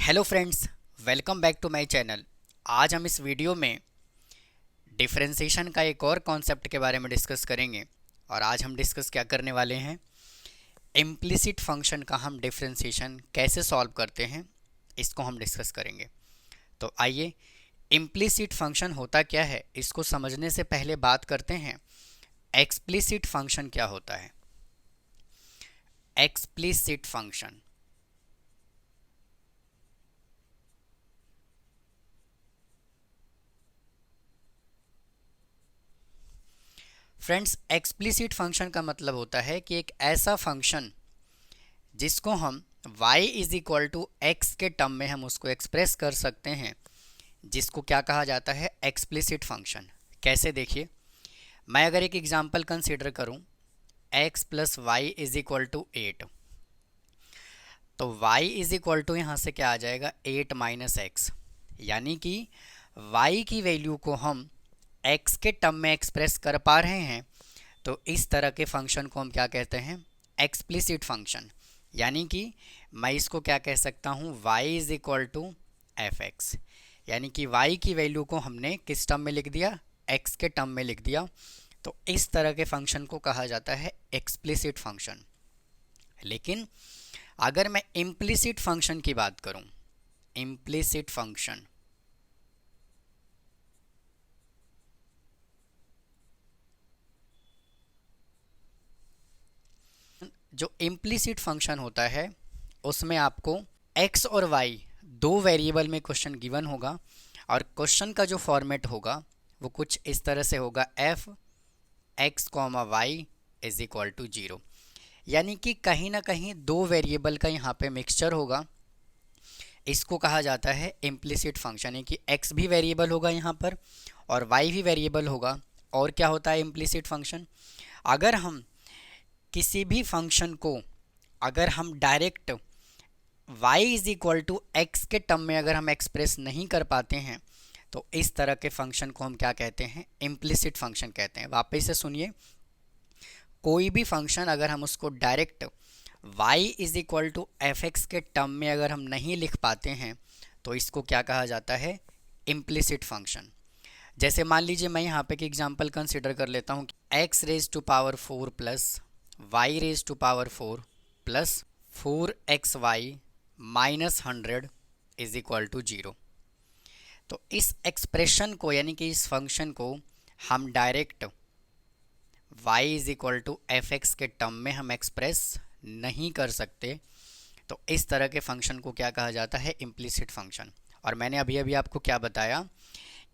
Hello friends, welcome back to my channel. आज हम इस वीडियो में डिफरेंशिएशन का एक और कॉन्सेप्ट के बारे में डिस्कस करेंगे। और आज हम डिस्कस क्या करने वाले हैं, इम्प्लिसिट फंक्शन का हम डिफरेंशिएशन कैसे सॉल्व करते हैं, इसको हम डिस्कस करेंगे। तो आइए, इम्प्लिसिट फंक्शन होता क्या है इसको समझने से पहले बात करते हैं एक्सप्लिसिट फंक्शन क्या होता है। Explicit function, friends, explicit function का मतलब होता है कि एक ऐसा फंक्शन जिसको हम y is equal to x के टर्म में हम उसको एक्सप्रेस कर सकते हैं, जिसको क्या कहा जाता है, एक्सप्लिसिट फंक्शन। कैसे, देखिए, मैं अगर एक एग्जांपल कंसीडर करूं, x plus y is equal to 8, तो y इज इक्वल टू यहाँ से क्या आ जाएगा, 8 माइनस एक्स। यानी कि y की वैल्यू को हम x के टर्म में एक्सप्रेस कर पा रहे हैं, तो इस तरह के फंक्शन को हम क्या कहते हैं, एक्सप्लिसिट फंक्शन। यानी कि मैं इसको क्या कह सकता हूँ, y is equal to f x. यानी कि y की वैल्यू को हमने किस टर्म में लिख दिया, x के टर्म में लिख दिया। तो इस तरह के फंक्शन को कहा जाता है एक्सप्लिसिट फंक्शन। लेकिन अगर मैं इम्प्लिसिट फंक्शन की बात करूं, इम्प्लिसिट फंक्शन, जो इम्प्लिसिट फंक्शन होता है उसमें आपको x और y दो वेरिएबल में क्वेश्चन गिवन होगा, और क्वेश्चन का जो फॉर्मेट होगा वो कुछ इस तरह से होगा, f x comma y is equal to 0। यानी कि कहीं ना कहीं दो वेरिएबल का यहाँ पे मिक्सचर होगा। इसको कहा जाता है इम्प्लिसिट फंक्शन, यानी कि x भी वेरिएबल होगा यहाँ पर और y भी वेरिएबल होगा। और क्या होता है इम्प्लिसिट फंक्शन, अगर हम किसी भी फंक्शन को अगर हम direct y is equal to x के टर्म में अगर हम एक्सप्रेस नहीं कर पाते हैं, तो इस तरह के फंक्शन को हम क्या कहते हैं, इम्प्लिसिट फंक्शन कहते हैं। वापस से सुनिए, कोई भी फंक्शन अगर हम उसको direct y is equal to f x के टर्म में अगर हम नहीं लिख पाते हैं, तो इसको क्या कहा जाता है, इम्प्लिसिट फंक्शन। जैसे मान लीजिए मैं यहाँ पे एक एग्जांपल कंसिडर कर लेता हूँ, x raise to power 4 plus y raise to power 4 plus 4xy minus 100 is equal to 0। तो इस एक्सप्रेशन को, यानी कि इस फंक्शन को हम direct y is equal to f x के टर्म में हम एक्सप्रेस नहीं कर सकते। तो इस तरह के फंक्शन को क्या कहा जाता है, इम्प्लिसिट फंक्शन। और मैंने अभी अभी आपको क्या बताया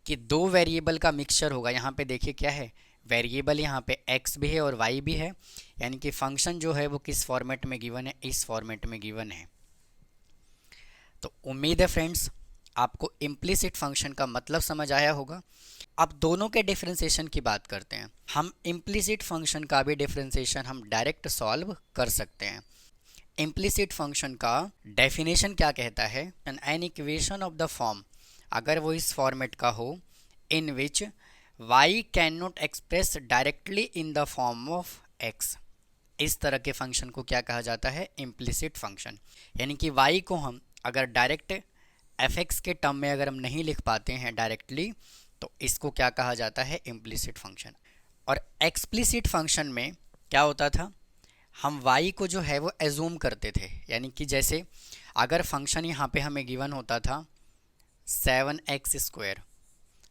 कि दो वेरिएबल का मिक्सचर होगा। यहाँ पे देखिए क्या है, वेरिएबल यहाँ पे x भी है और y भी है। यानी कि फंक्शन जो है वो किस फॉर्मेट में गिवन है, इस फॉर्मेट में गिवन है। तो उम्मीद है फ्रेंड्स आपको इम्प्लिसिट फंक्शन का मतलब समझ आया होगा। अब दोनों के डिफरेंशिएशन की बात करते हैं। हम इम्प्लिसिट फंक्शन का भी डिफरेंशिएशन हम डायरेक्ट सॉल्व कर सकते हैं। इम्प्लिसिट फंक्शन का डेफिनेशन क्या कहता है, an equation of the form, अगर वो इस फॉर्मेट का हो, इन विच y can not express directly in the form of x, इस तरह के फंक्शन को क्या कहा जाता है, इम्प्लिसिट फंक्शन। यानी कि y को हम अगर डायरेक्ट एफ एक्स के टर्म में अगर हम नहीं लिख पाते हैं डायरेक्टली, तो इसको क्या कहा जाता है, इम्प्लिसिट फंक्शन। और एक्सप्लिसिट फंक्शन में क्या होता था, हम y को जो है वो एज्यूम करते थे। यानी कि जैसे अगर फंक्शन यहाँ पे हमें गिवन होता था 7x²,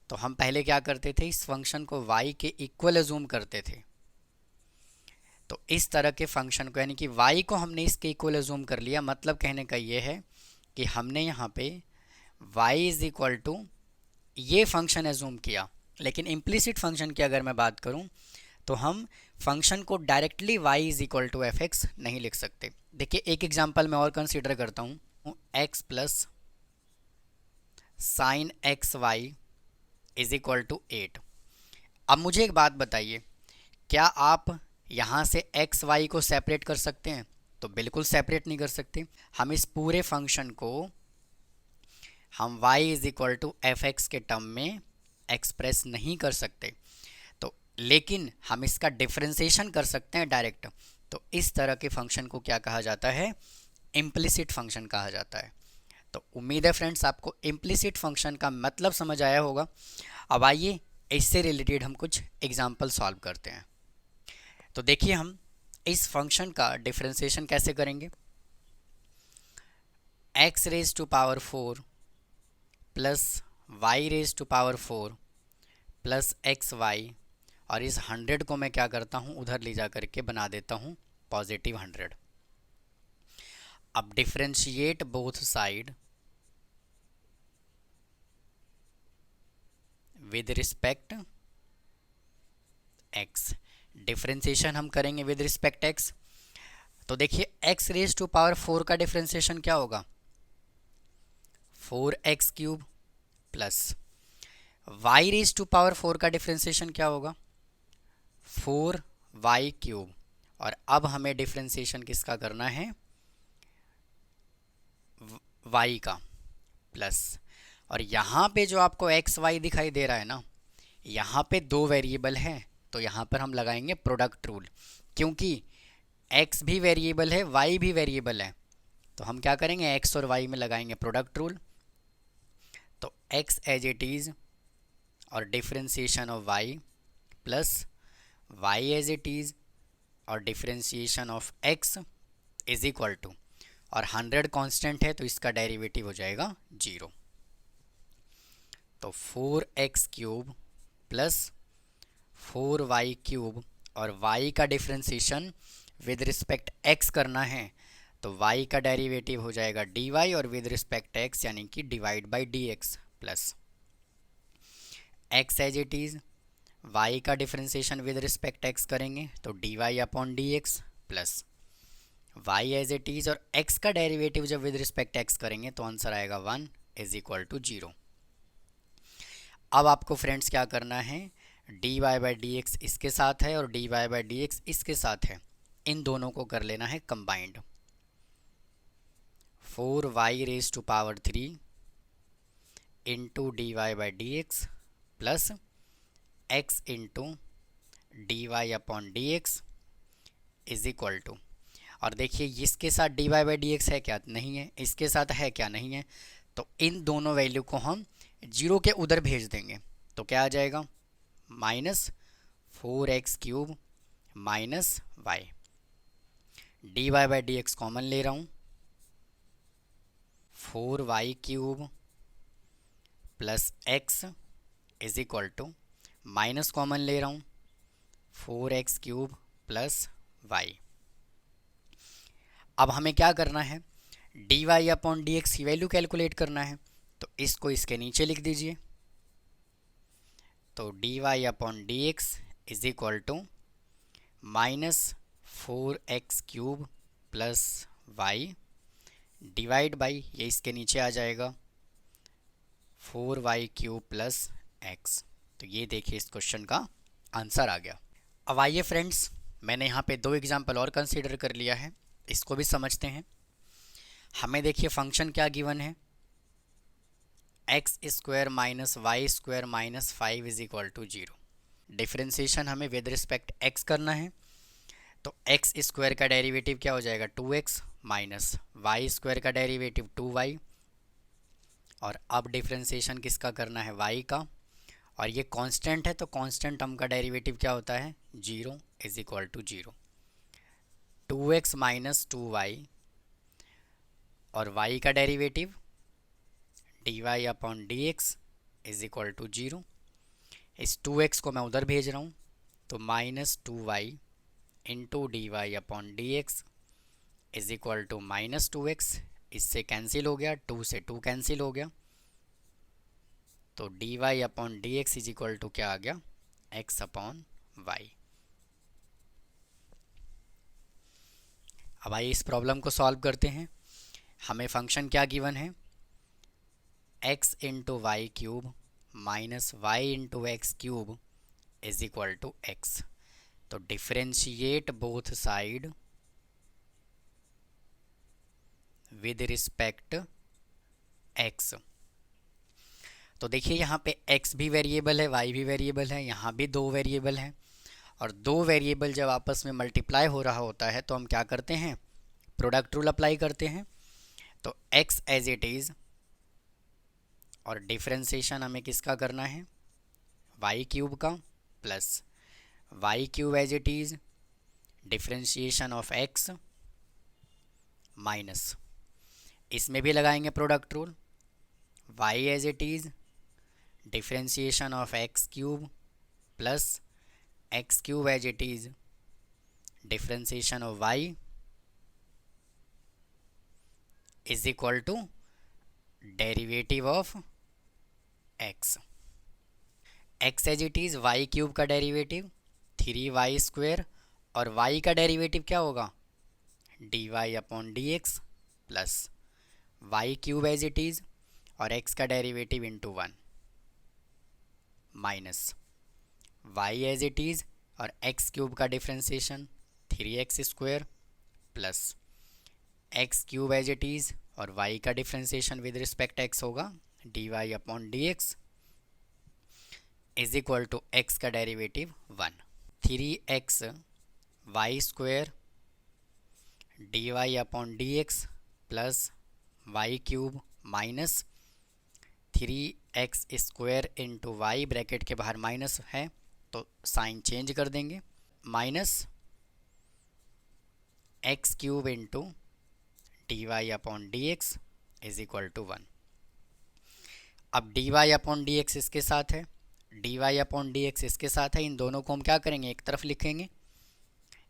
तो हम पहले क्या करते थे, इस फंक्शन को y के इक्वल एज्यूम करते थे। तो इस तरह के फंक्शन को, यानी कि y को हमने इसके इक्वल एज्यूम कर लिया, मतलब कहने का ये है कि हमने यहाँ पे y इज इक्वल टू ये फंक्शन एज्यूम किया। लेकिन इम्प्लिसिट फंक्शन की अगर मैं बात करूं, तो हम फंक्शन को directly y is equal to f x नहीं लिख सकते। देखिए एक एग्जांपल मैं और कंसीडर करता हूं, x plus sine x y is equal to 8। अब मुझे एक बात बताइए, क्या आप यहाँ से एक्स वाई को सेपरेट कर सकते हैं? तो बिल्कुल सेपरेट नहीं कर सकते। हम इस पूरे फंक्शन को हम y is equal to f x के टर्म में एक्सप्रेस नहीं कर सकते। तो लेकिन हम इसका डिफरेंशिएशन कर सकते हैं डायरेक्ट। तो इस तरह के फंक्शन को क्या कहा जाता है, इम्प्लिसिट फंक्शन कहा जाता है। तो उम्मीद है फ्रेंड्स आपको इम्प्लिसिट फंक्शन का मतलब समझ आया होगा। अब आइए इससे रिलेटेड हम कुछ एग्जाम्पल सॉल्व करते हैं। तो देखिए हम इस फंक्शन का डिफरेंशिएशन कैसे करेंगे। x raise to power 4 plus y raise to power 4 plus xy, और इस 100 को मैं क्या करता हूँ उधर ले जा करके बना देता हूँ पॉजिटिव 100। अब differentiate both side with respect x। Differentiation हम करेंगे विद रिस्पेक्ट x। तो देखिए x रेज टू पावर 4 का डिफरेंशिएशन क्या होगा, 4x cube plus y raise to power 4 का डिफरेंशिएशन क्या होगा, 4y क्यूब। और अब हमें डिफरेंशिएशन किसका करना है, y का, प्लस, और यहाँ पे जो आपको एक्स वाई दिखाई दे रहा है ना, यहाँ पे दो वेरिएबल हैं, तो यहाँ पर हम लगाएंगे प्रोडक्ट रूल। क्योंकि x भी वेरिएबल है, y भी वेरिएबल है, तो हम क्या करेंगे x और y में लगाएंगे प्रोडक्ट रूल। तो x एज इट इज़ और differentiation of y plus y as it is और differentiation of x is equal to, और 100 कांस्टेंट है तो इसका डेरिवेटिव हो जाएगा 0। तो 4x cube plus 4y cube, और y का डिफरेंशिएशन विद रिस्पेक्ट x करना है, तो y का डेरिवेटिव हो जाएगा dy, और विद रिस्पेक्ट x यानी कि divide by dx, plus x as it is, y का डिफरेंशिएशन विद रिस्पेक्ट x करेंगे तो dy upon dx, plus y as it is, और x का डेरिवेटिव जब विद रिस्पेक्ट x करेंगे तो आंसर आएगा 1 इज इक्वल टू 0। अब आपको फ्रेंड्स क्या करना है, dy बाई dx इसके साथ है और dy बाई dx इसके साथ है, इन दोनों को कर लेना है combined. 4y raise to power 3 into dy by dx plus x into dy upon dx is equal to, और देखिए इसके साथ dy बाई dx है क्या, नहीं है, इसके साथ है क्या, नहीं है, तो इन दोनों वैल्यू को हम 0 के उधर भेज देंगे, तो क्या आ जाएगा minus 4x cube minus y। dy by dx common ले रहा हूँ, 4y cube plus x is equal to, minus common ले रहा हूँ, 4x क्यूब प्लस y। अब हमें क्या करना है, dy अपॉन dx की वैल्यू कैलकुलेट करना है, तो इसको इसके नीचे लिख दीजिए। तो dy upon dx is equal to minus 4x cube plus y divide by, ये इसके नीचे आ जाएगा 4y क्यूब प्लस x। तो ये देखिए इस क्वेश्चन का आंसर आ गया। अब आइए फ्रेंड्स, मैंने यहाँ पे दो एग्जाम्पल और कंसीडर कर लिया है, इसको भी समझते हैं। हमें देखिए फंक्शन क्या गिवन है, x square minus y square minus 5 is equal to 0। Differentiation हमें विद रिस्पेक्ट x करना है, तो एक्स स्क्वायर का डेरिवेटिव क्या हो जाएगा 2x माइनस वाई स्क्वायर का डेरिवेटिव 2y, और अब डिफरेंशिएशन किसका करना है, y का, और ये कांस्टेंट है तो कांस्टेंट टर्म का डेरिवेटिव क्या होता है 0 is equal to 0। 2x minus 2y और y का derivative dy upon dx is equal to 0। इस 2x को मैं उधर भेज रहा हूँ, तो minus 2y into dy upon dx is equal to minus 2x, इससे कैंसिल हो गया, 2 से 2 कैंसिल हो गया, तो dy upon dx is equal to क्या आ गया, x अपॉन y। अब आइए इस प्रॉब्लम को सॉल्व करते हैं। हमें फंक्शन क्या गिवन है, x into y cube minus y into x cube is equal to x। तो differentiate both side with respect x। तो देखिए यहाँ पे x भी वेरिएबल है, y भी वेरिएबल है, यहाँ भी दो वेरिएबल हैं, और दो वेरिएबल जब आपस में मल्टीप्लाई हो रहा होता है तो हम क्या करते हैं, प्रोडक्ट रूल अप्लाई करते हैं। तो x एज इट इज़ और डिफरेंशिएशन हमें किसका करना है, वाई क्यूब का, plus y cube as it is differentiation of x minus, इसमें भी लगाएंगे product rule, y as it is differentiation of x cube plus x cube as it is differentiation of y is equal to derivative of x. X as it is y cube का derivative 3y² और y का derivative क्या होगा, dy/dx plus y cube as it is और x का derivative into 1 minus y as it is और x cube का differentiation 3x² plus x cube as it is और y का डिफ्रेंसिएशन विद रिस्पेक्ट x होगा dy/dx is equal to x का derivative 1, 3x y² dy/dx plus y cube minus 3x² into y, bracket के बाहर minus है तो sign change कर देंगे, minus x cube into dy/dx is equal to 1। अब dy/dx इसके साथ है, dy/dx इसके साथ है, इन दोनों को हम क्या करेंगे, एक तरफ लिखेंगे,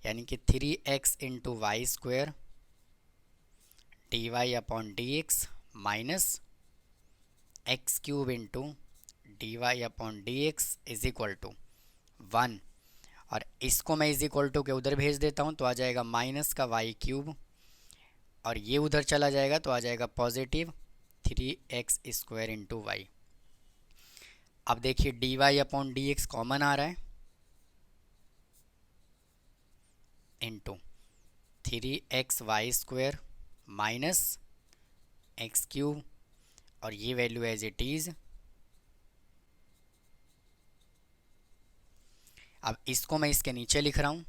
यानी कि 3x into y² dy/dx minus x cube into dy/dx is equal to 1, और इसको मैं इज इक्वल टू के उधर भेज देता हूँ तो आ जाएगा माइनस का वाई क्यूब, और ये उधर चला जाएगा तो आ जाएगा पॉजिटिव 3x² इंटू वाई। अब देखिए dy/dx कॉमन आ रहा है into 3xy² minus x cube, और ये वैल्यू एज इट इज़, अब इसको मैं इसके नीचे लिख रहा हूँ,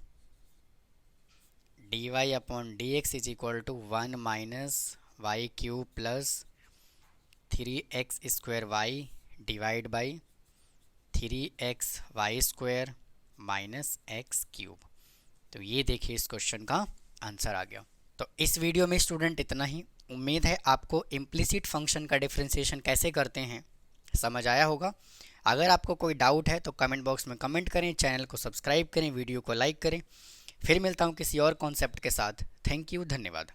dy/dx is equal to 1 minus y cube plus 3x² y divide by 3xy² minus x cube. तो ये देखिए इस क्वेश्चन का आंसर आ गया। तो इस वीडियो में स्टूडेंट इतना ही। उम्मीद है आपको इम्प्लिसिट फंक्शन का डिफरेंशिएशन कैसे करते हैं समझ आया होगा। अगर आपको कोई डाउट है तो कमेंट बॉक्स में कमेंट करें, चैनल को सब्सक्राइब करें, वीडियो को लाइक करें। फिर मिलता हूँ किसी और कॉन्सेप्ट के साथ। थैंक यू, धन्यवाद।